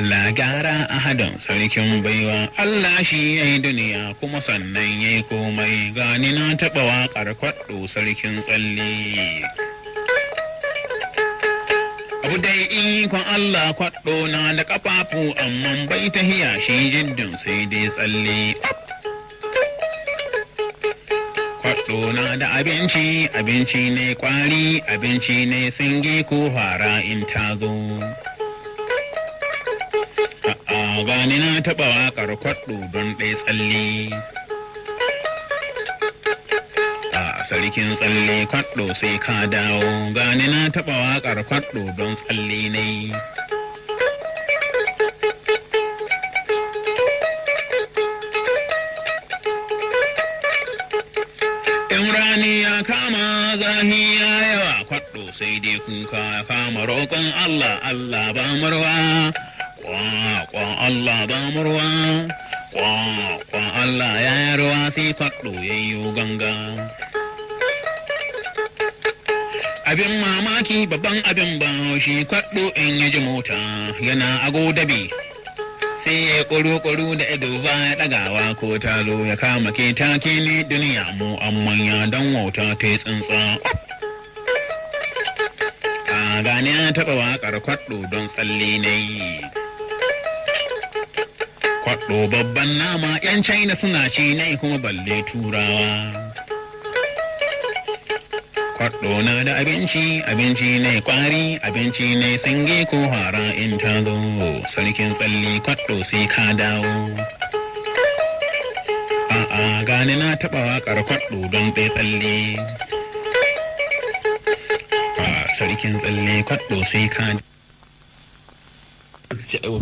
Allah gyara ahadin sarkin baiwa Allah shi ya yi duniya kuma sannan ya yi komai gani na taɓa waƙar kwaɗo sarkin tsalle. Abu dai ikon Allah kwaɗo na da ƙafafu amma bai ta hiya shi jiddin sai dai tsalle. Kwaɗo na da abinci, abinci ne ƙwari, abinci ne singe ko fara in ta zo. Gani na taɓa waƙar kwaɗo don ɗaya tsalle. A sarkin tsalle kwaɗo sai ka dawo, gani na taɓa waƙar kwaɗo don tsalle ne. In rani ya kama zahi ya yawa kwaɗo sai dai kuka ya kama roƙon Allah, Allah ba murwa. Kwa Allah ba murwa, kwa Allah ya yi ruwa sai kwaɗo ya yi ganga. Abin mamaki babban abin ba shi kwaɗo in ya ji mota yana ago dabi. Sai ya ƙuru-ƙuru da ido ba ya ɗagawa ko talo ya kama ke take ne duniya mu an manya don wauta ta yi tsuntsa. A gane ya taɓa waƙar kwaɗo don tsalle na yi. Kwaɗo babban nama ‘yan China suna ci nai kuma balle turawa. Kwaɗo na da abinci, abinci ne ƙwari, abinci ne sange ko hara in ta zo. Sarkin tsalle kwaɗo sai ka dawo. A'a gani na taɓa waƙar kwaɗo don ɗaya tsalle. Sarkin tsalle kwaɗo sai ka dawo.